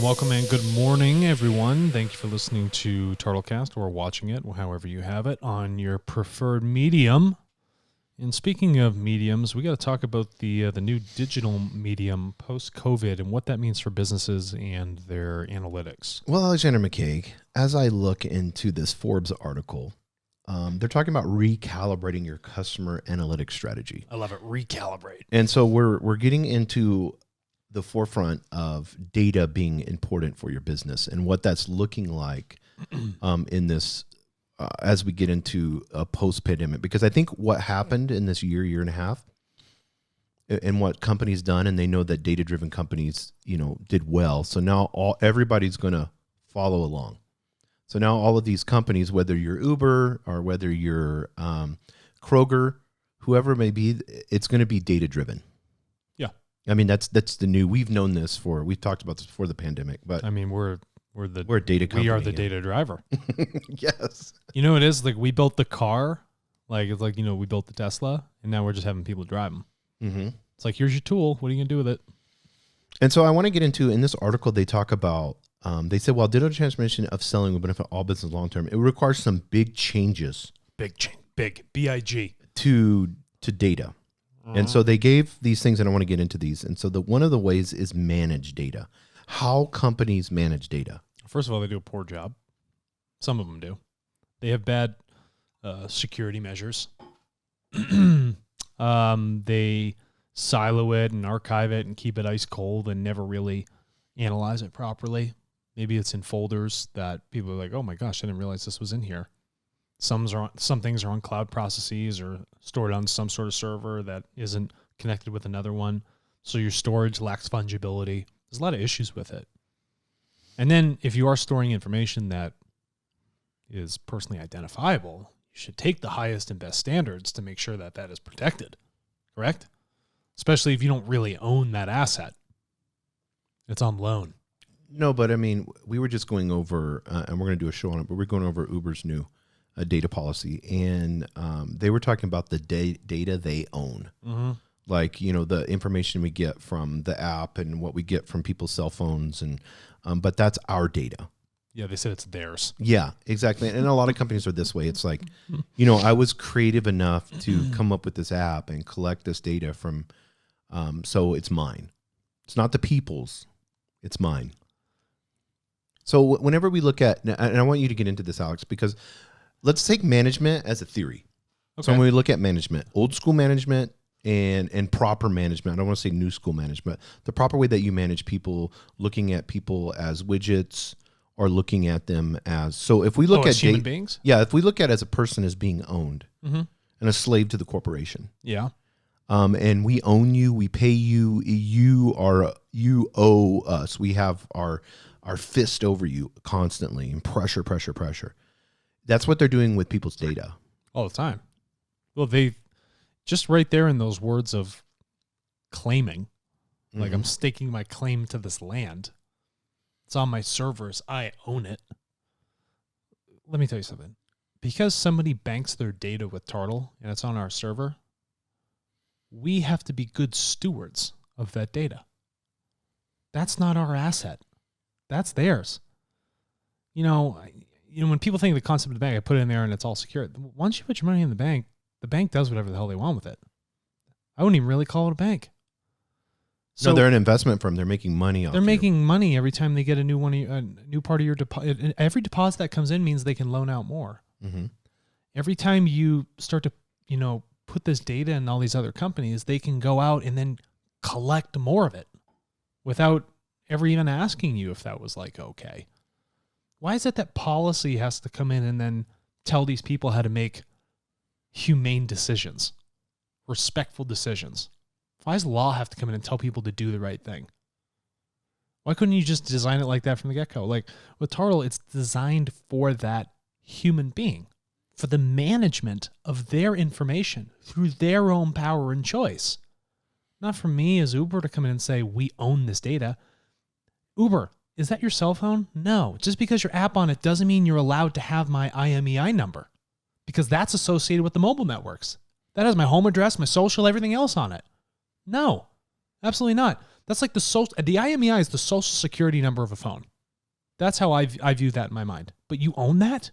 Welcome, and good morning, everyone. Thank you for listening to TartleCast or watching it, however you have it, on your preferred medium. And speaking of mediums, we got to talk about the new digital medium post-COVID and what that means for businesses and their analytics. Well, Alexander McKay, as I look into this Forbes article, they're talking about recalibrating your customer analytics strategy. I love it. Recalibrate. And so we're getting into the forefront of data being important for your business and what that's looking like in this as we get into a post-pandemic. Because I think what happened in this year and a half, and what companies done, and they know that data-driven companies, did well. So now everybody's going to follow along. So now all of these companies, whether you're Uber or whether you're Kroger, whoever it may be, it's going to be data-driven. Yeah. I mean, that's the new. We've known this we've talked about this before the pandemic, but I mean, we're a data company. We are the data driver. Yes. It is like we built the car, it's like we built the Tesla, and now we're just having people drive them. Mm-hmm. It's like, here's your tool. What are you gonna do with it? And so I want to get into, in this article, they talk about. They said, while digital transformation of selling will benefit all business long term, it requires some big changes. Big B-I-G to data. And so they gave these things, and I want to get into these. And so one of the ways is manage data. How companies manage data. First of all, they do a poor job. Some of them do. They have bad security measures. They silo it and archive it and keep it ice cold and never really analyze it properly. Maybe it's in folders that people are like, oh my gosh, I didn't realize this was in here. Some things are on cloud processes or stored on some sort of server that isn't connected with another one. So your storage lacks fungibility. There's a lot of issues with it. And then if you are storing information that is personally identifiable, you should take the highest and best standards to make sure that that is protected, correct? Especially if you don't really own that asset. It's on loan. No, but I mean, we were just going over, and we're going to do a show on it, but we're going over Uber's new data policy, and they were talking about the data they own. Mm-hmm. Like, the information we get from the app and what we get from people's cell phones, and but that's our data. Yeah, they said it's theirs. Yeah, exactly. And a lot of companies are this way. It's like, I was creative enough to come up with this app and collect this data from, so it's mine. It's not the people's, it's mine. So whenever we look at, and I want you to get into this, Alex, because let's take management as a theory. Okay. So when we look at management, old school management and proper management, I don't want to say new school management, the proper way that you manage people, looking at people as widgets or looking at them as, so if we look at human beings? Yeah, if we look at as a person as being owned and a slave to the corporation. Yeah. And we own you, we pay you, you owe us. We have our fist over you constantly, and pressure. That's what they're doing with people's data. All the time. Well, they just right there in those words of claiming, like I'm staking my claim to this land. It's on my servers. I own it. Let me tell you something. Because somebody banks their data with TARTLE and it's on our server, we have to be good stewards of that data. That's not our asset. That's theirs. When people think of the concept of the bank, I put it in there and it's all secure. Once you put your money in the bank does whatever the hell they want with it. I wouldn't even really call it a bank. So they're an investment firm. They're making money off. They're making money every time they get a new part of your deposit. Every deposit that comes in means they can loan out more. Mm-hmm. Every time you start to, put this data in all these other companies, they can go out and then collect more of it without ever even asking you if that was okay. Why is it that policy has to come in and then tell these people how to make humane decisions, respectful decisions? Why does law have to come in and tell people to do the right thing? Why couldn't you just design it like that from the get-go? Like with TARTLE, it's designed for that human being, for the management of their information through their own power and choice. Not for me as Uber to come in and say, we own this data. Uber, is that your cell phone? No. Just because your app on it doesn't mean you're allowed to have my IMEI number, because that's associated with the mobile networks. That has my home address, my social, everything else on it. No, absolutely not. That's like the IMEI is the social security number of a phone. That's how I view that in my mind. But you own that?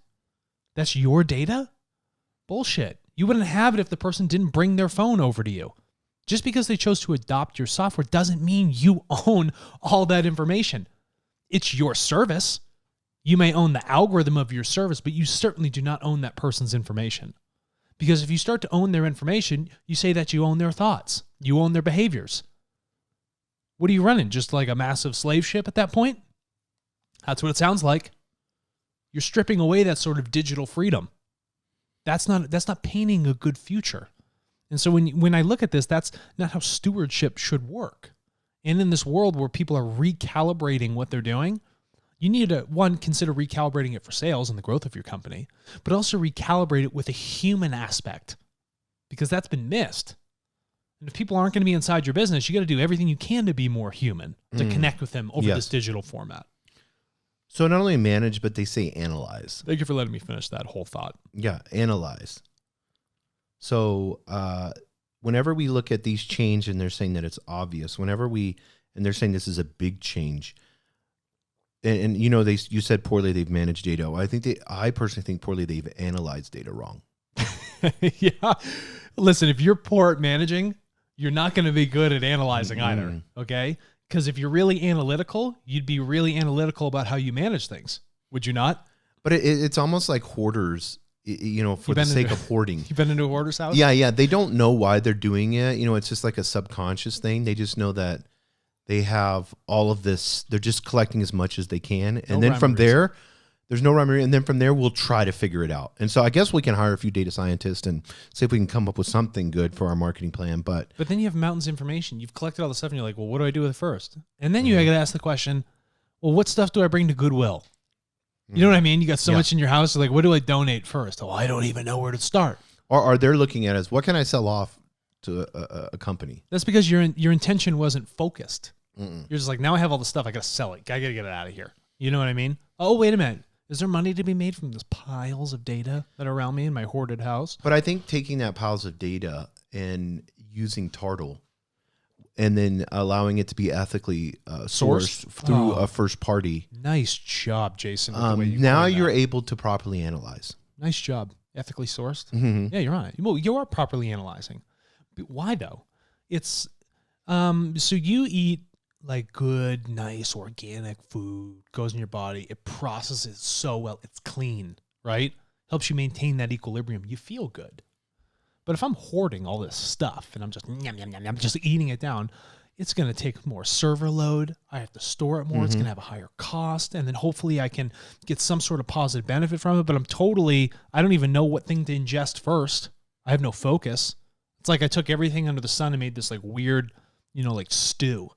That's your data? Bullshit. You wouldn't have it if the person didn't bring their phone over to you. Just because they chose to adopt your software doesn't mean you own all that information. It's your service. You may own the algorithm of your service, but you certainly do not own that person's information. Because if you start to own their information, you say that you own their thoughts. You own their behaviors. What are you running? Just like a massive slave ship at that point? That's what it sounds like. You're stripping away that sort of digital freedom. That's not painting a good future. And so when I look at this, that's not how stewardship should work. And in this world where people are recalibrating what they're doing, you need to, one, consider recalibrating it for sales and the growth of your company, but also recalibrate it with a human aspect, because that's been missed. And if people aren't going to be inside your business, you got to do everything you can to be more human, to connect with them over this digital format. So not only manage, but they say analyze. Thank you for letting me finish that whole thought. Yeah, analyze. So whenever we look at these change and they're saying that it's obvious, and they're saying this is a big change, and you know, you said poorly they've managed data. Well, I personally think poorly they've analyzed data wrong. Yeah. Listen, if you're poor at managing, you're not going to be good at analyzing either. Okay. Because if you're really analytical, you'd be really analytical about how you manage things. Would you not? But it's almost like hoarders, you know, for the sake of hoarding. You've been into a hoarder's house? Yeah. They don't know why they're doing it. You know, it's just like a subconscious thing. They just know that they have all of this. They're just collecting as much as they can. And then from there, there's no rhyme or reason. And then from there, we'll try to figure it out. And so I guess we can hire a few data scientists and see if we can come up with something good for our marketing plan. But then you have mountains of information. You've collected all the stuff and you're like, well, what do I do with it first? And then you got to ask the question, well, what stuff do I bring to Goodwill? You know what I mean? You got so much in your house. Like, what do I donate first? Oh, I don't even know where to start. Or are they looking at as, what can I sell off to a company? That's because your intention wasn't focused. You're just like, now I have all the stuff. I got to sell it. I got to get it out of here. You know what I mean? Oh, wait a minute. Is there money to be made from these piles of data that are around me in my hoarded house? But I think taking that piles of data and using TARTLE and then allowing it to be ethically sourced through a first party. Nice job, Jason. Now you're able to properly analyze. Nice job. Ethically sourced? Yeah, you're on it. Well, you are properly analyzing. But why, though? It's so you eat like good, nice, organic food, goes in your body. It processes so well. It's clean, right? Helps you maintain that equilibrium. You feel good. But if I'm hoarding all this stuff and I'm just just eating it down, it's going to take more server load. I have to store it more. It's going to have a higher cost. And then hopefully I can get some sort of positive benefit from it. But I don't even know what thing to ingest first. I have no focus. It's like I took everything under the sun and made this like weird, like stew.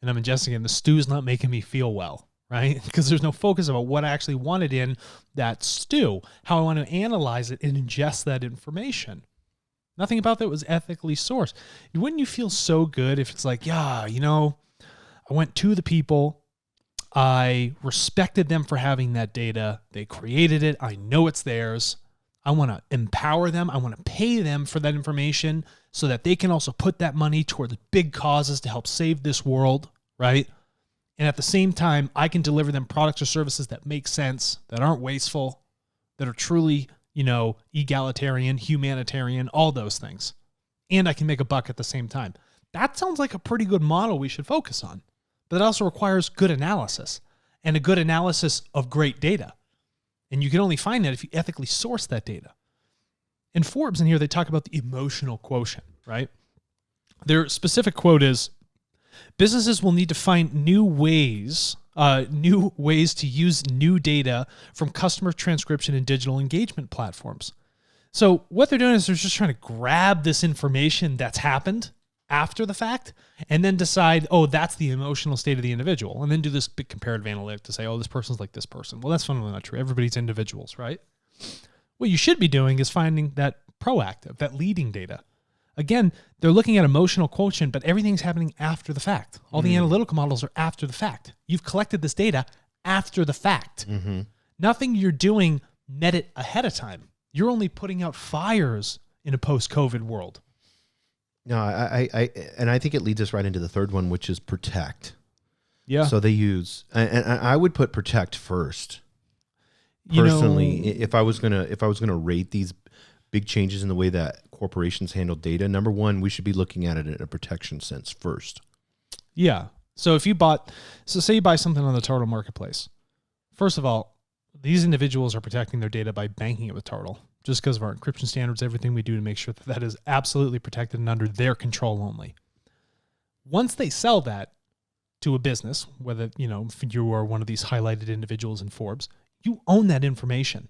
And I'm ingesting it, and the stew's not making me feel well, right? Because there's no focus about what I actually wanted in that stew, how I want to analyze it and ingest that information. Nothing about that was ethically sourced. Wouldn't you feel so good if it's like, I went to the people, I respected them for having that data, they created it, I know it's theirs, I want to empower them, I want to pay them for that information so that they can also put that money towards big causes to help save this world, right? And at the same time, I can deliver them products or services that make sense, that aren't wasteful, that are truly, egalitarian, humanitarian, all those things. And I can make a buck at the same time. That sounds like a pretty good model we should focus on. But it also requires good analysis and a good analysis of great data. And you can only find that if you ethically source that data. In Forbes in here, they talk about the emotional quotient, right? Their specific quote is, businesses will need to find new ways to use new data from customer transcription and digital engagement platforms. So what they're doing is they're just trying to grab this information that's happened after the fact and then decide, that's the emotional state of the individual. And then do this big comparative analytic to say, this person's like this person. Well, that's fundamentally not true. Everybody's individuals, right? What you should be doing is finding that proactive, that leading data. Again, they're looking at emotional quotient, but everything's happening after the fact. All the analytical models are after the fact. You've collected this data after the fact. Nothing you're doing met it ahead of time. You're only putting out fires in a post-COVID world. No, and I think it leads us right into the third one, which is protect. Yeah. So they use, and I would put protect first. Personally, if I was gonna rate these big changes in the way that corporations handle data, number one, we should be looking at it in a protection sense first. Yeah. So say you buy something on the TARTLE marketplace. First of all, these individuals are protecting their data by banking it with TARTLE, just because of our encryption standards, everything we do to make sure that that is absolutely protected and under their control only. Once they sell that to a business, whether, if you are one of these highlighted individuals in Forbes, you own that information.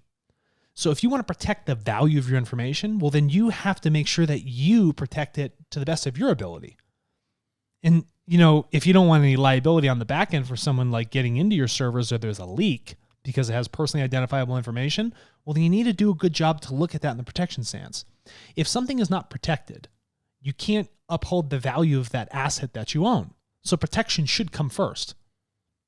So if you want to protect the value of your information, well, then you have to make sure that you protect it to the best of your ability. And, if you don't want any liability on the back end for someone like getting into your servers or there's a leak because it has personally identifiable information, well, then you need to do a good job to look at that in the protection stance. If something is not protected, you can't uphold the value of that asset that you own. So protection should come first.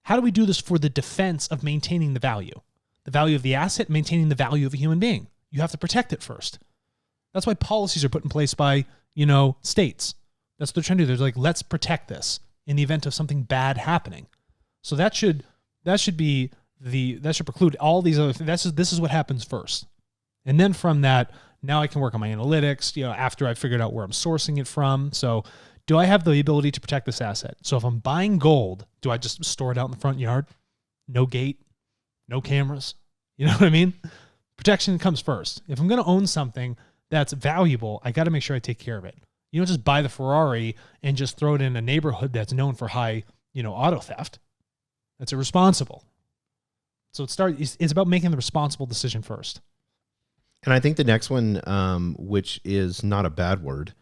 How do we do this for the defense of maintaining the value? The value of the asset, maintaining the value of a human being. You have to protect it first. That's why policies are put in place by, states. That's what they're trying to do. They're like, let's protect this in the event of something bad happening. So that should preclude all these other things. This is what happens first. And then from that, now I can work on my analytics, after I've figured out where I'm sourcing it from. So do I have the ability to protect this asset? So if I'm buying gold, do I just store it out in the front yard? No gate, no cameras. You know what I mean? Protection comes first. If I'm going to own something that's valuable, I got to make sure I take care of it. You don't just buy the Ferrari and just throw it in a neighborhood that's known for high, auto theft. That's irresponsible. So it's about making the responsible decision first. And I think the next one, which is not a bad word,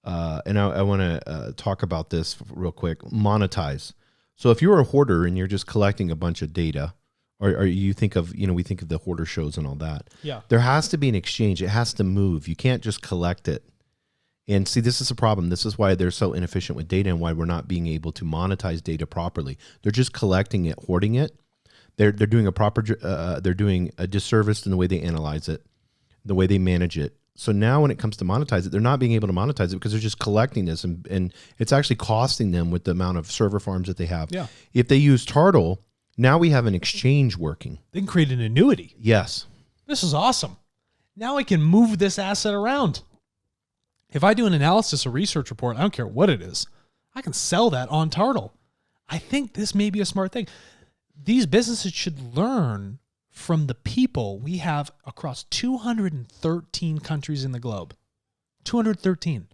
and I want to talk about this real quick, monetize. So if you're a hoarder and you're just collecting a bunch of data, or you think of, we think of the hoarder shows and all that. Yeah. There has to be an exchange. It has to move. You can't just collect it. And see, this is a problem. This is why they're so inefficient with data and why we're not being able to monetize data properly. They're just collecting it, hoarding it. They're doing they're doing a disservice in the way they analyze it, the way they manage it. So now when it comes to monetize it, they're not being able to monetize it because they're just collecting this and it's actually costing them with the amount of server farms that they have. Yeah. If they use TARTLE, now we have an exchange working. They can create an annuity. Yes. This is awesome. Now I can move this asset around. If I do an analysis or research report, I don't care what it is, I can sell that on TARTLE. I think this may be a smart thing. These businesses should learn from the people we have across 213 countries in the globe. 213.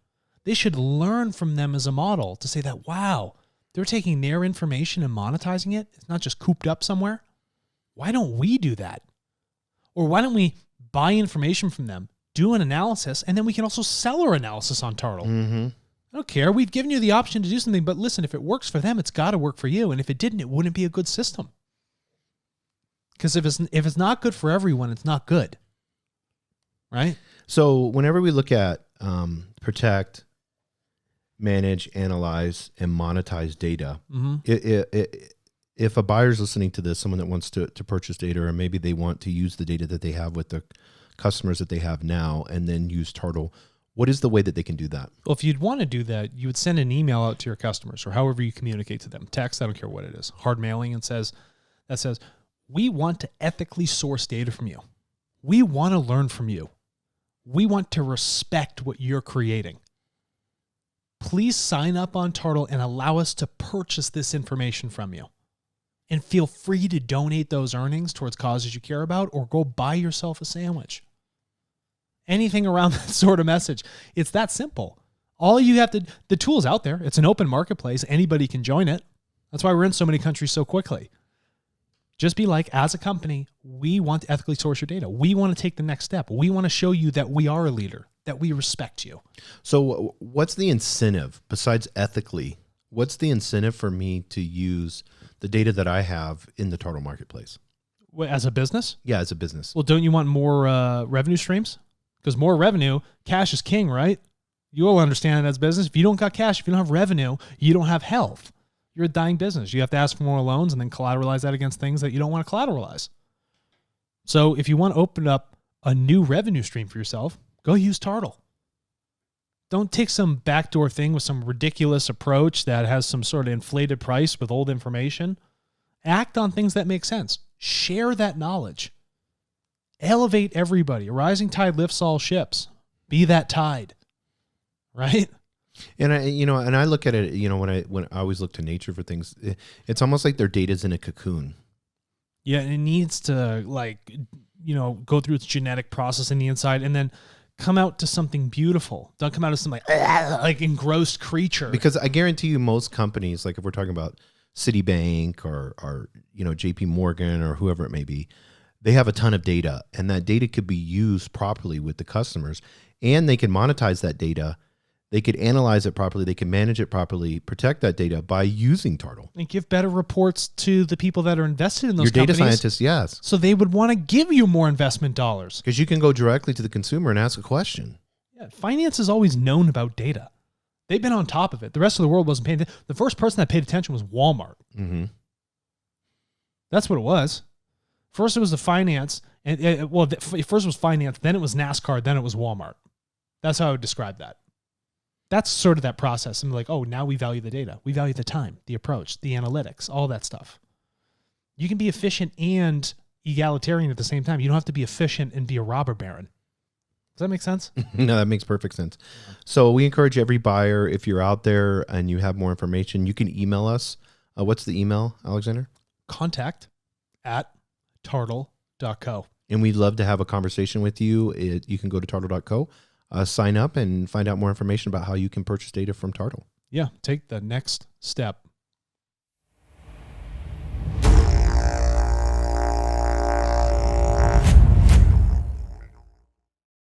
They should learn from them as a model to say that, wow, they're taking their information and monetizing it. It's not just cooped up somewhere. Why don't we do that? Or why don't we buy information from them, do an analysis, and then we can also sell our analysis on TARTLE. Mm-hmm. I don't care. We've given you the option to do something, but listen, if it works for them, it's got to work for you. And if it didn't, it wouldn't be a good system. Because if it's not good for everyone, it's not good. Right? So whenever we look at protect, manage, analyze, and monetize data, Mm-hmm. If a buyer's listening to this, someone that wants to purchase data, or maybe they want to use the data that they have with the customers that they have now and then use TARTLE, what is the way that they can do that? Well, if you'd want to do that, you would send an email out to your customers or however you communicate to them. Text, I don't care what it is. Hard mailing and says, we want to ethically source data from you. We want to learn from you. We want to respect what you're creating. Please sign up on TARTLE and allow us to purchase this information from you. And feel free to donate those earnings towards causes you care about or go buy yourself a sandwich. Anything around that sort of message. It's that simple. All you have to, the tool's out there. It's an open marketplace. Anybody can join it. That's why we're in so many countries so quickly. Just be like, as a company, we want to ethically source your data. We want to take the next step. We want to show you that we are a leader, that we respect you. So what's the incentive besides ethically? What's the incentive for me to use the data that I have in the TARTLE marketplace? As a business? Yeah, as a business. Well, don't you want more revenue streams? Because more revenue, cash is king, right? You'll understand it as business. If you don't got cash, if you don't have revenue, you don't have health. You're a dying business. You have to ask for more loans and then collateralize that against things that you don't want to collateralize. So if you want to open up a new revenue stream for yourself, go use TARTLE. Don't take some backdoor thing with some ridiculous approach that has some sort of inflated price with old information. Act on things that make sense. Share that knowledge. Elevate everybody. A rising tide lifts all ships. Be that tide. Right? And I look at it, when I always look to nature for things, it's almost like their data's in a cocoon. Yeah, it needs to go through its genetic process in the inside and then come out to something beautiful. Don't come out as some like engrossed creature. Because I guarantee you most companies, like if we're talking about Citibank or JP Morgan or whoever it may be, they have a ton of data, and that data could be used properly with the customers, and they can monetize that data. They could analyze it properly. They can manage it properly, protect that data by using TARTLE. And give better reports to the people that are invested in those companies. Your companies. data scientists, yes. So they would want to give you more investment dollars. Because you can go directly to the consumer and ask a question. Yeah, finance has always known about data. They've been on top of it. The rest of the world wasn't paying attention. The first person that paid attention was Walmart. Mm-hmm. That's what it was. First it was the finance. First it was finance, then it was NASCAR, then it was Walmart. That's how I would describe that. That's sort of that process. I'm like, oh, now we value the data. We value the time, the approach, the analytics, all that stuff. You can be efficient and egalitarian at the same time. You don't have to be efficient and be a robber baron. Does that make sense? No, that makes perfect sense. So we encourage every buyer, if you're out there and you have more information, you can email us. What's the email, Alexander? contact@tartle.co. And we'd love to have a conversation with you. You can go to tartle.co. Sign up and find out more information about how you can purchase data from TARTLE. Yeah, take the next step